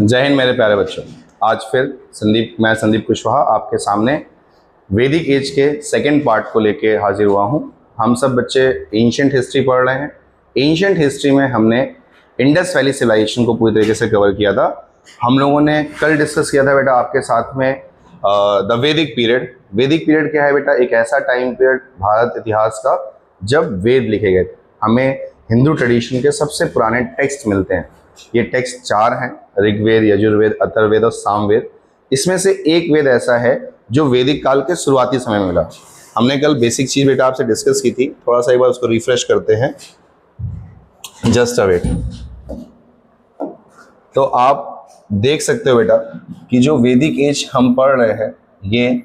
जय हिंद मेरे प्यारे बच्चों। आज फिर मैं संदीप कुशवाहा आपके सामने वैदिक एज के सेकंड पार्ट को लेके हाजिर हुआ हूँ। हम सब बच्चे एंशिएंट हिस्ट्री पढ़ रहे हैं। एंशिएंट हिस्ट्री में हमने इंडस वैली सिविलाइजेशन को पूरी तरीके से कवर किया था। हम लोगों ने कल डिस्कस किया था बेटा आपके साथ में द वैदिक पीरियड। वैदिक पीरियड क्या है बेटा? एक ऐसा टाइम पीरियड भारत इतिहास का जब वेद लिखे गए थे। हमें हिंदू ट्रेडिशन के सबसे पुराने टेक्स्ट मिलते हैं। ये टेक्स्ट 4 हैं, ऋग्वेद, यजुर्वेद, अथर्ववेद और सामवेद। इसमें से एक वेद ऐसा है जो वैदिक काल के शुरुआती समय में मिला। हमने कल बेसिक चीज़ बेटा आपसे डिस्कस की थी, थोड़ा सा एक बार उसको रिफ्रेश करते हैं। Just a wait. तो आप देख सकते हो बेटा कि जो वैदिक एज हम पढ़ रहे हैं ये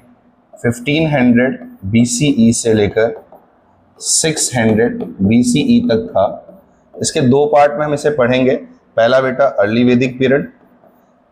1500 BCE से लेकर 600 BCE तक था। इसके दो पार्ट में हम इसे पढ़ेंगे। पहला बेटा अर्ली वैदिक पीरियड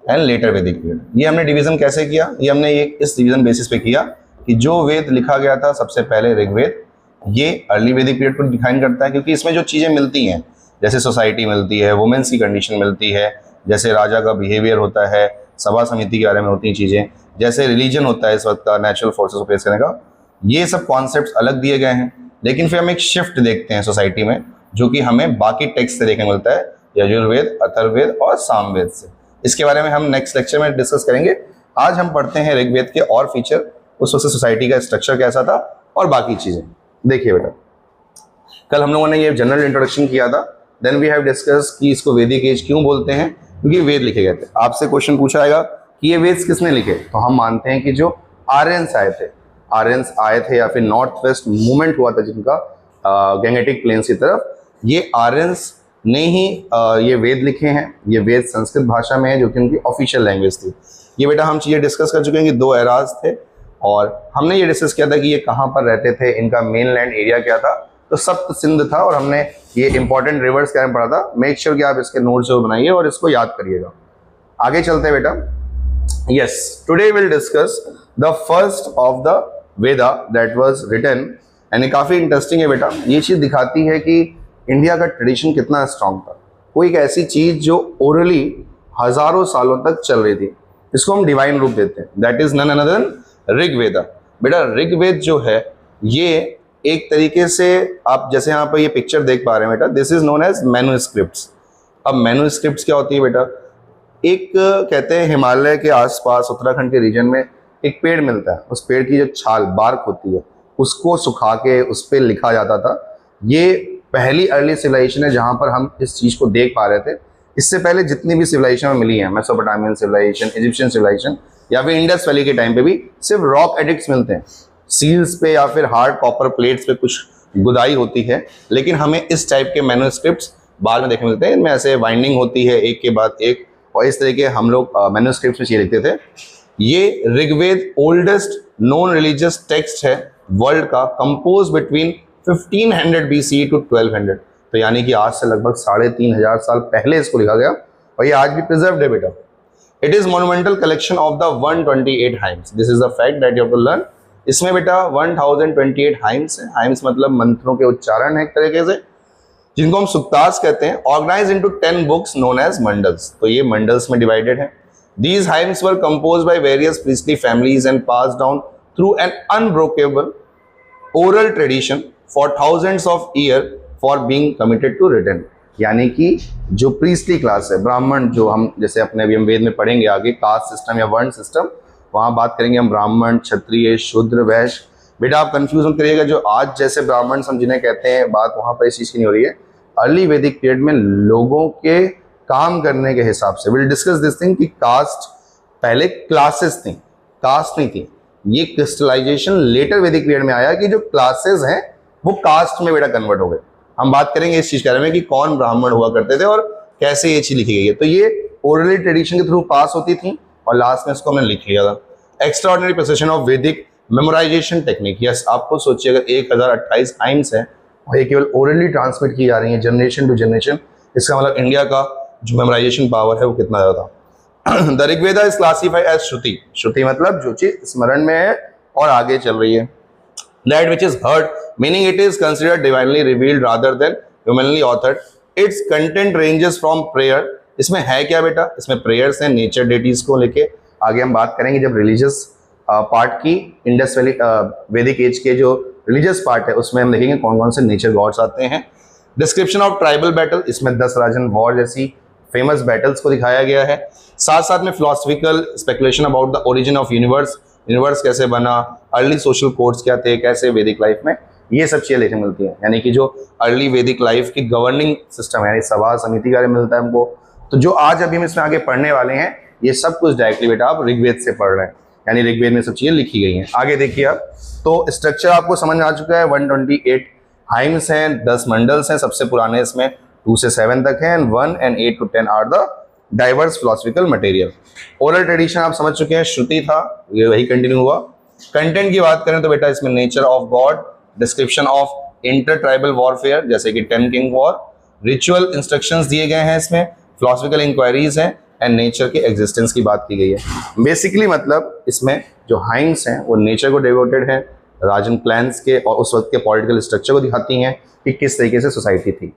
एंड लेटर वैदिक पीरियड। ये हमने डिवीजन कैसे किया? ये हमने इस डिवीजन बेसिस पे किया कि जो वेद लिखा गया था सबसे पहले ऋग्वेद, ये अर्ली वैदिक पीरियड को डिफाइन करता है, क्योंकि इसमें जो चीज़ें मिलती हैं जैसे सोसाइटी मिलती है, वुमेन्स की कंडीशन मिलती है, जैसे राजा का बिहेवियर होता है, सभा समिति के बारे में होती हैं चीज़ें, जैसे रिलीजन होता है इस वक्त का, नेचुरल फोर्सेस को फेस करने का, ये सब कॉन्सेप्ट्स अलग दिए गए हैं। लेकिन फिर हम एक शिफ्ट देखते हैं सोसाइटी में जो कि हमें बाकी टेक्स्ट से देखने मिलता है, यजुर्वेद, अथर्ववेद और सामवेद से। इसके बारे में हम नेक्स्ट लेक्चर में डिस्कस करेंगे। आज हम पढ़ते हैं ऋग्वेद के और फीचर, उस वक्त सोसाइटी का स्ट्रक्चर कैसा था और बाकी चीज़ें। देखिए बेटा, कल हम लोगों ने ये जनरल इंट्रोडक्शन किया था। देन वी हैव डिस्कस कि इसको वैदिक एज क्यों बोलते हैं, क्योंकि वेद लिखे गए थे। आपसे क्वेश्चन पूछा जाएगा कि ये वेद किसने लिखे, तो हम मानते हैं कि जो आर्यंस आए थे या फिर नॉर्थ वेस्ट मूवमेंट हुआ था जिनका गैंगेटिक प्लेन्स की तरफ, ये आर्यंस ने ही ये वेद लिखे हैं। ये वेद संस्कृत भाषा में है जो कि उनकी ऑफिशियल लैंग्वेज थी। ये बेटा हम चीज़ें डिस्कस कर चुके हैं कि 2 एराज थे और हमने ये डिस्कस किया था कि ये कहाँ पर रहते थे, इनका मेन लैंड एरिया क्या था। तो सप्त सिंध था और हमने ये इंपॉर्टेंट रिवर्स के बारे में पढ़ा था। मेक श्योर कि आप इसके नोट्स जरूर बनाइए और इसको याद करिएगा। आगे चलते हैं बेटा। Yes, today will discuss the first of the Veda that was written. यानी काफ़ी इंटरेस्टिंग है बेटा। ये चीज़ दिखाती है कि इंडिया का ट्रेडिशन कितना स्ट्रांग था। कोई एक ऐसी चीज़ जो ओरली हजारों सालों तक चल रही थी, इसको हम डिवाइन रूप देते हैं। That is none other than Rigveda. बेटा ऋग्वेद जो है ये एक तरीके से, आप जैसे यहाँ पर ये पिक्चर देख पा रहे हैं बेटा, this is known as manuscripts. अब मैन्युस्क्रिप्ट्स क्या होती है बेटा? एक कहते हैं हिमालय के आसपास उत्तराखंड के रीजन में एक पेड़ मिलता है, उस पेड़ की जो छाल बार्क होती है उसको सुखा के उस पर लिखा जाता था। ये पहली अर्ली सिविलाइजेशन है जहाँ पर हम इस चीज़ को देख पा रहे थे। इससे पहले जितनी भी सिविलाइजेशन मिली हैं, मेसोपोटामियन सिविलाइजेशन, इजिप्शियन सिविलाइजेशन या फिर इंडस वैली के टाइम पे भी सिर्फ रॉक एडिक्ट्स मिलते हैं, सील्स पे या फिर हार्ड कॉपर प्लेट्स पे कुछ गुदाई होती है। लेकिन हमें इस टाइप के मैन्युस्क्रिप्ट्स बाद में देखने मिलते हैं। इनमें ऐसे वाइंडिंग होती है एक के बाद एक, और इस तरीके हम लोग मैन्युस्क्रिप्ट्स में चीज़ लिखते थे। ये Rigveda oldest non religious text है वर्ल्ड का, कंपोज बिटवीन 1500 BCE टू 1200। तो यानी कि आज से लगभग 3500 साल पहले इसको लिखा गया और ये आज भी प्रिजर्व्ड है बेटा। It is monumental collection of the 128 hymns. This is the fact that you have to learn. इसमें बेटा 1028 हाइम्स है। हाइम्स मतलब मंत्रों के उच्चारण है एक तरीके से, जिनको हम सुक्तास कहते हैं। Organise into 10 books known as mandals. तो ये मंडल्स में डिवाइडेड है। These hymns were composed by various priestly families and passed down through an unbreakable oral tradition for thousands of years for being committed to written। यानी कि जो priestly class है, ब्राह्मण, जो हम जैसे अपने अभी हम वेद में पढ़ेंगे आगे, कास्ट सिस्टम या वर्ण सिस्टम, वहाँ बात करेंगे हम ब्राह्मण, क्षत्रिय, शूद्र, वैश्य। बेटा आप कंफ्यूज मत करिएगा, जो आज जैसे ब्राह्मण हम जिन्हें कहते हैं, बात वहाँ पर इस चीज़ की नहीं हो रही है। अर्ली वैदिक पीरियड में लोगों के काम करने के हिसाब से विल डिस्कस दिस थिंग कि कास्ट पहले क्लासेस थी, कास्ट नहीं थी। ये क्रिस्टलाइजेशन लेटर वैदिक पीरियड में आया कि जो क्लासेस हैं वो कास्ट में बेटा कन्वर्ट हो गए। हम बात करेंगे इस चीज के बारे में कि कौन ब्राह्मण हुआ करते थे और कैसे ये चीज लिखी गई है। तो ये ओरली ट्रेडिशन के थ्रू पास होती थी और लास्ट में इसको हमने लिख लिया था। एक्स्ट्राऑर्डिनरी प्रिसिशन ऑफ वैदिक मेमोराइजेशन टेक्निक। यस, आपको सोचिए अगर 1028 हाइम्स हैं और ये केवल ओरली ट्रांसमिट की जा रही है जनरेशन टू जनरेशन, इसका मतलब इंडिया का जो मेमोराइजेशन पावर है वो कितना ज़्यादा था। The Rigveda is classified as shruti. Shruti मतलब जो चीज स्मरण में है और आगे चल रही है। That which is heard, meaning it is considered divinely revealed rather than humanly authored. Its content ranges from prayer इसमें है क्या बेटा, इसमें प्रेयर्स हैं नेचर डेटीज को लेके। आगे हम बात करेंगे जब रिलीजियस पार्ट की, इंडस वैली वैदिक एज के जो रिलीजियस पार्ट है उसमें हम देखेंगे कौन कौन से नेचर गॉड्स आते हैं। डिस्क्रिप्शन ऑफ ट्राइबल बैटल, इसमें 10 राजन वॉर जैसी फेमस बैटल्स को दिखाया गया है। साथ साथ में philosophical speculation about the origin of universe, universe कैसे बना, अर्ली सोशल कोड्स क्या थे, कैसे वैदिक लाइफ में ये सब चीजें देखने मिलती हैं। यानी कि जो अर्ली वैदिक लाइफ की गवर्निंग सिस्टम है, यानी सभा समिति का मिलता है हमको। तो जो आज अभी हम इसमें आगे पढ़ने वाले हैं ये सब कुछ डायरेक्टली बेटा आप ऋग्वेद से पढ़ रहे हैं, यानी ऋग्वेद में सब चीजें लिखी गई हैं। आगे देखिए आप, तो स्ट्रक्चर आपको समझ आ चुका है। 128 हाइम्स हैं, 10 मंडल्स हैं, सबसे पुराने इसमें 2 से 7 तक हैं, and 1 and 8 to 10 are the diverse philosophical material. Oral tradition आप समझ चुके हैं, श्रुति था, ये वही कंटिन्यू हुआ। कंटेंट की बात करें तो बेटा इसमें nature of God, description of inter tribal warfare जैसे कि 10 किंग वॉर, रिचुअल इंस्ट्रक्शंस दिए गए हैं इसमें, फिलोसफिकल इंक्वायरीज हैं एंड नेचर के एग्जिस्टेंस की बात की गई है। बेसिकली मतलब इसमें जो हाइम्स हैं वो नेचर को डिवोटेड है, राजन क्लैंस के और उस वक्त के पॉलिटिकल स्ट्रक्चर को दिखाती हैं कि किस तरीके से सोसाइटी थी।